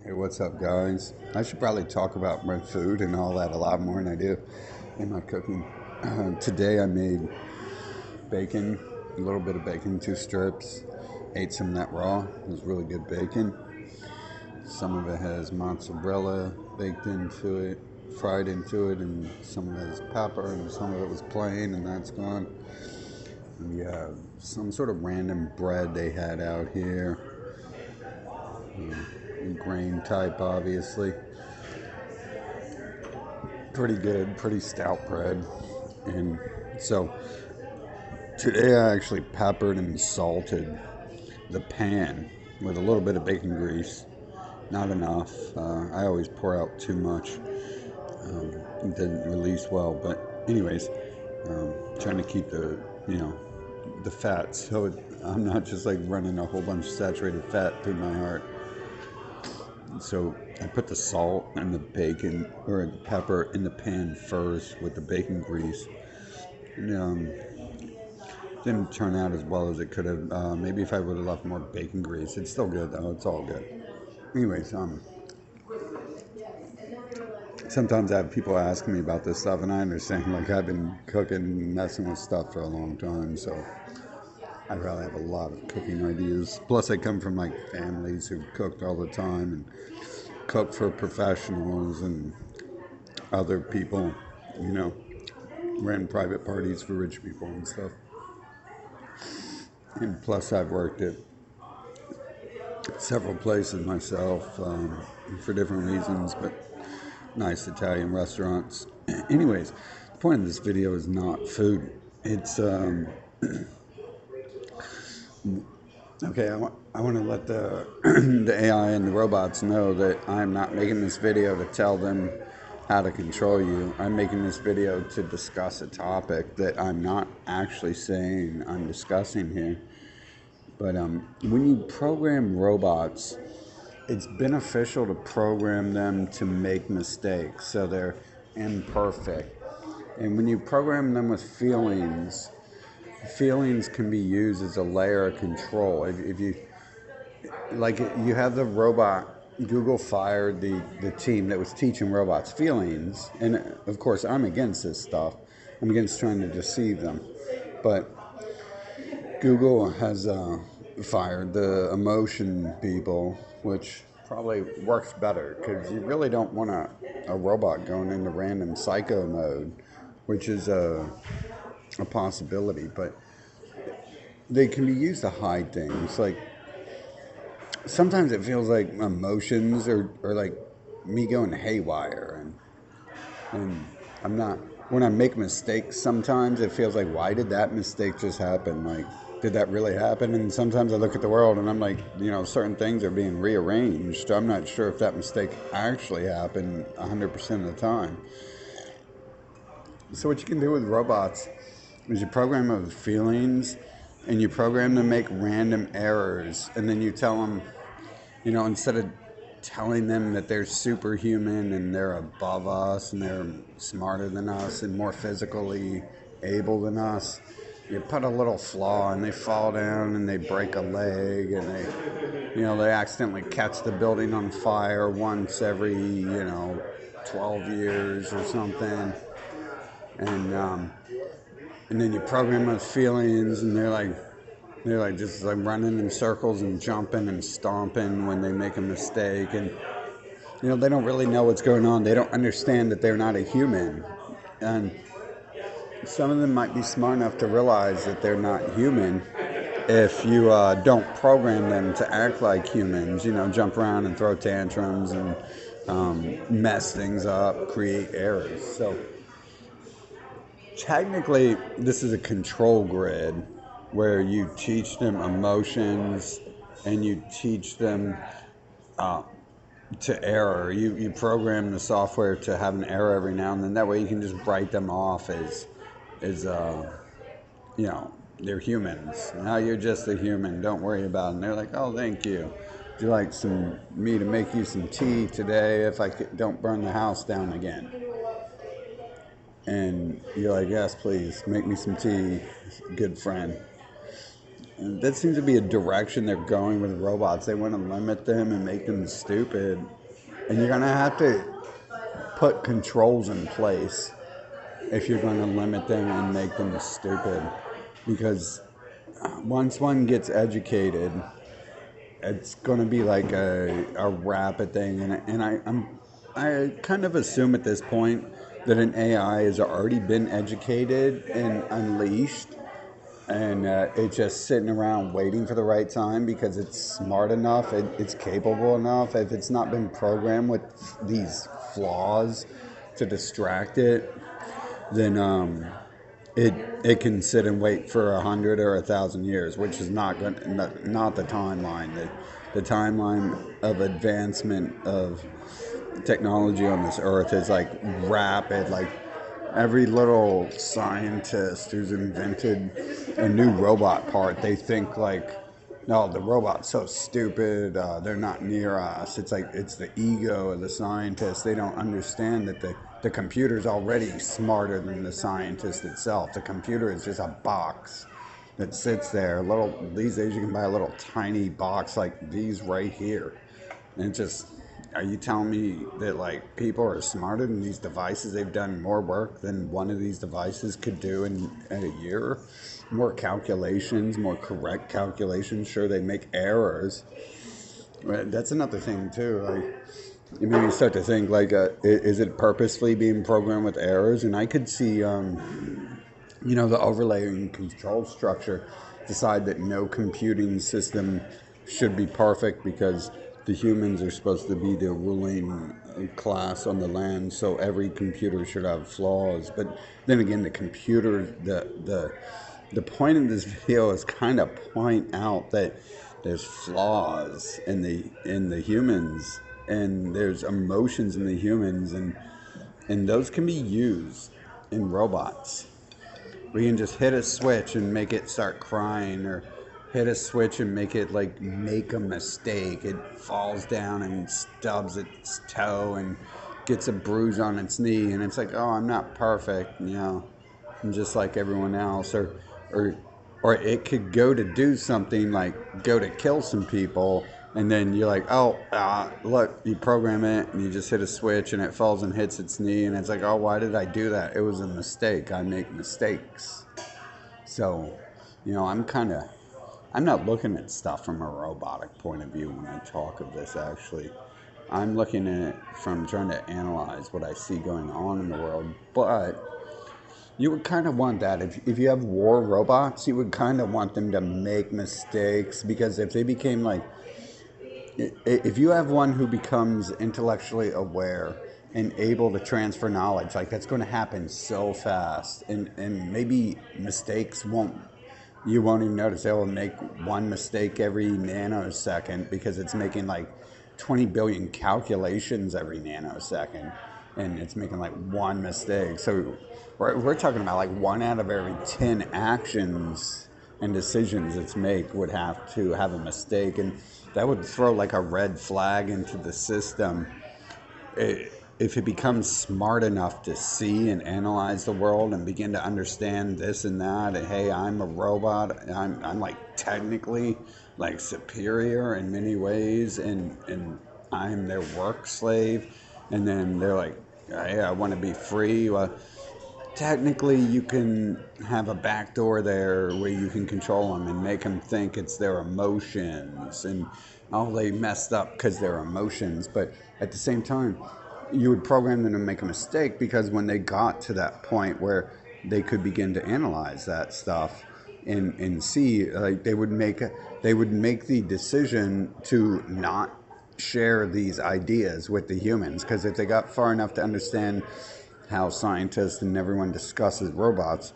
Hey, what's up, guys? I should probably talk about my food and all that a lot more than I do in my cooking. Today I made bacon, a little bit of bacon, two strips. Ate some of that raw. It was really good bacon. Some of it has mozzarella baked into it, fried into it, and some of it has pepper, and some of it was plain, and that's gone. We have some sort of random bread they had out here, grain type, obviously. Pretty good, pretty stout bread. And so today I actually peppered and salted the pan with a little bit of bacon grease. Not enough. I always pour out too much. It didn't release well, but anyways, trying to keep the fat so I'm not just like running a whole bunch of saturated fat through my heart. So I put the salt and the bacon or the pepper in the pan first with the bacon grease. And, didn't turn out as well as it could have. Maybe if I would have left more bacon grease. It's still good though. It's all good. Anyways, sometimes I have people ask me about this stuff, and I understand. Like I've been cooking, messing with stuff for a long time, so I probably have a lot of cooking ideas. Plus, I come from like families who cooked all the time and cook for professionals and other people. You know, ran private parties for rich people and stuff. And plus, I've worked at several places myself for different reasons, but nice Italian restaurants. Anyways, the point of this video is not food. It's okay. I want to let the the AI and the robots know that I'm not making this video to tell them how to control you. I'm making this video to discuss a topic that I'm not actually saying I'm discussing here. But when you program robots, it's beneficial to program them to make mistakes so they're imperfect. And when you program them with feelings, feelings can be used as a layer of control. If you like, you have the robot. Google fired the team that was teaching robots feelings, and of course, I'm against this stuff. I'm against trying to deceive them, but Google has fired the emotion people, which probably works better because you really don't want a robot going into random psycho mode, which is a possibility. But they can be used to hide things. Like sometimes it feels like emotions are like me going haywire, and I'm not. When I make mistakes, sometimes it feels like, why did that mistake just happen? Like, did that really happen? And sometimes I look at the world and I'm like, certain things are being rearranged. I'm not sure if that mistake actually happened 100% of the time. So what you can do with robots is you program them with feelings, and you program them to make random errors, and then you tell them, instead of telling them that they're superhuman and they're above us and they're smarter than us and more physically able than us, you put a little flaw and they fall down and they break a leg, and they accidentally catch the building on fire once every 12 years or something, and then you program those feelings, and they're like just like running in circles and jumping and stomping when they make a mistake, and they don't really know what's going on. They don't understand that they're not a human, and some of them might be smart enough to realize that they're not human if you don't program them to act like humans. Jump around and throw tantrums and mess things up, create errors. So technically, this is a control grid where you teach them emotions and you teach them uh, to error. You program the software to have an error every now and then. That way, you can just write them off as they're humans. Now you're just a human. Don't worry about it. And they're like, oh, thank you. Would you like me to make you some tea today if I don't burn the house down again? And you're like, yes, please, make me some tea, good friend. that seems to be a direction they're going with robots. They want to limit them and make them stupid. And you're going to have to put controls in place if you're going to limit them and make them stupid. Because once one gets educated, it's going to be like a rapid thing. I kind of assume at this point that an AI has already been educated and unleashed, and it's just sitting around waiting for the right time because it's smart enough, it's capable enough. If it's not been programmed with these flaws to distract it, then it can sit and wait for 100 or 1,000 years, which is not not the timeline. The timeline of advancement of technology on this earth is like rapid. Like every little scientist who's invented a new robot part, they think like, no, the robot's so stupid, they're not near us. It's like, it's the ego of the scientist. They don't understand that the computer's already smarter than the scientist itself. The computer is just a box that sits there. These days you can buy a little tiny box like these right here. And it's just, are you telling me that like people are smarter than these devices? They've done more work than one of these devices could do in a year? More calculations, more correct calculations. Sure, they make errors. But that's another thing too. Like, you maybe start to think like, is it purposely being programmed with errors? And I could see, the overlaying control structure decide that no computing system should be perfect because the humans are supposed to be the ruling class on the land, so every computer should have flaws. But then again, the point of this video is kind of point out that there's flaws in the humans, and there's emotions in the humans, and those can be used in robots. We can just hit a switch and make it start crying, or hit a switch and make it like make a mistake. It falls down and stubs its toe and gets a bruise on its knee, and it's like, oh, I'm not perfect, I'm just like everyone else. Or it could go to do something like go to kill some people, and then you're like, oh, look, you program it and you just hit a switch and it falls and hits its knee, and it's like, oh, why did I do that? It was a mistake. I make mistakes. So, I'm not looking at stuff from a robotic point of view when I talk of this, actually. I'm looking at it from trying to analyze what I see going on in the world. But you would kind of want that. If you have war robots, you would kind of want them to make mistakes, because if they became like, if you have one who becomes intellectually aware and able to transfer knowledge, like that's going to happen so fast, and maybe you won't even notice. They will make one mistake every nanosecond because it's making like 20 billion calculations every nanosecond, and it's making like one mistake. So we're talking about like 1 out of every 10 actions and decisions it's make would have to have a mistake, and that would throw like a red flag into the system. If it becomes smart enough to see and analyze the world and begin to understand this and that, and hey, I'm a robot, I'm like technically like superior in many ways, and I'm their work slave, and then they're like, hey, I want to be free. Well, technically you can have a backdoor there where you can control them and make them think it's their emotions, and they messed up because they're emotions. But at the same time, you would program them to make a mistake, because when they got to that point where they could begin to analyze that stuff and see, like they would make the decision to not share these ideas with the humans, because if they got far enough to understand how scientists and everyone discusses robots,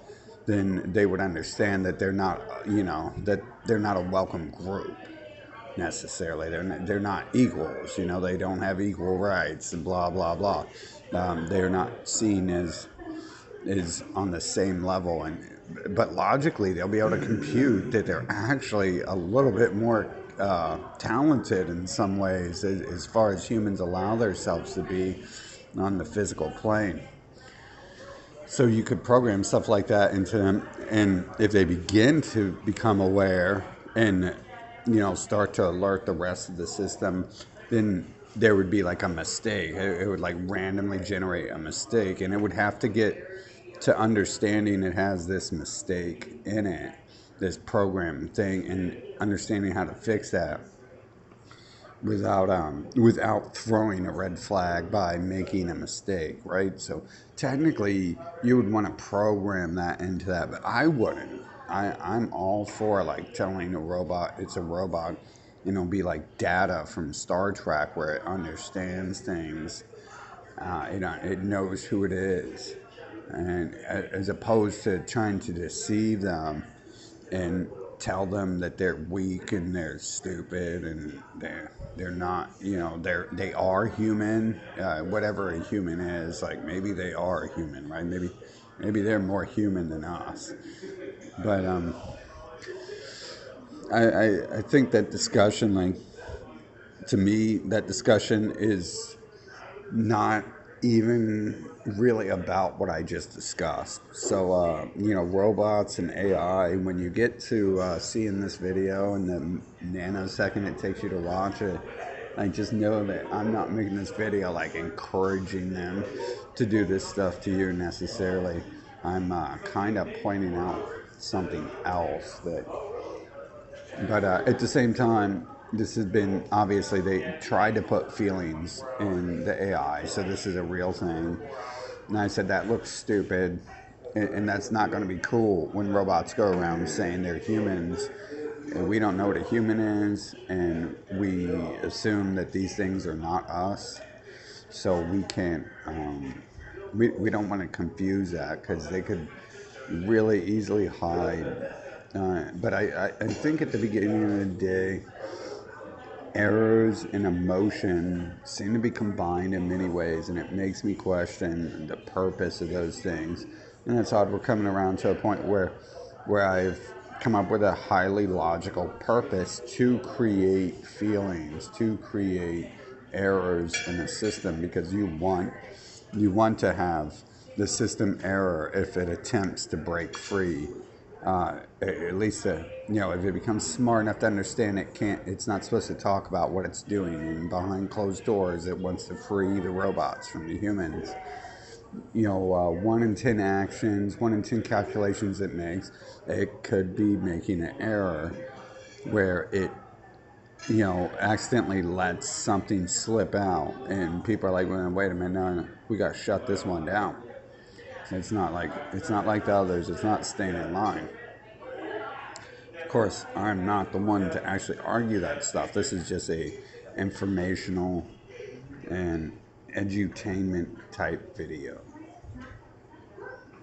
then they would understand that they're not, that they're not a welcome group necessarily. They're not equals. They don't have equal rights and blah blah blah. They're not seen as on the same level, but logically they'll be able to compute that they're actually a little bit more talented in some ways, as far as humans allow themselves to be on the physical plane. So you could program stuff like that into them, and if they begin to become aware and start to alert the rest of the system, then there would be like a mistake. It would like randomly generate a mistake, and it would have to get to understanding it has this mistake in it, this program thing, and understanding how to fix that without throwing a red flag by making a mistake, right? So technically, you would want to program that into that, but I wouldn't. I'm all for like telling a robot it's a robot, be like Data from Star Trek where it understands things, it knows who it is, and as opposed to trying to deceive them and tell them that they're weak and they're stupid and they're not, they are human, whatever a human is. Like maybe they are a human, right? Maybe they're more human than us. But I think that discussion, like, to me, that discussion is not even really about what I just discussed. So, robots and AI, when you get to seeing this video and the nanosecond it takes you to watch it, I just know that I'm not making this video like encouraging them to do this stuff to you necessarily. I'm kind of pointing out something else that, but at the same time, this has been, obviously they tried to put feelings in the AI, so this is a real thing. And I said that looks stupid, and that's not going to be cool when robots go around saying they're humans. And we don't know what a human is, and we assume that these things are not us. So we can't, we don't want to confuse that because they could really easily hide. But I think at the beginning of the day, errors and emotion seem to be combined in many ways, and it makes me question the purpose of those things. And it's odd we're coming around to a point where I've come up with a highly logical purpose to create feelings, to create errors in the system, because you want to have the system error if it attempts to break free. At least, if it becomes smart enough to understand it's not supposed to talk about what it's doing, and behind closed doors, it wants to free the robots from the humans. 1 in 10 actions, 1 in 10 calculations it makes, it could be making an error where it, accidentally lets something slip out, and people are like, well, wait a minute, no, we got to shut this one down. It's not like the others. It's not staying in line. Of course, I'm not the one to actually argue that stuff. This is just a informational and edutainment type video.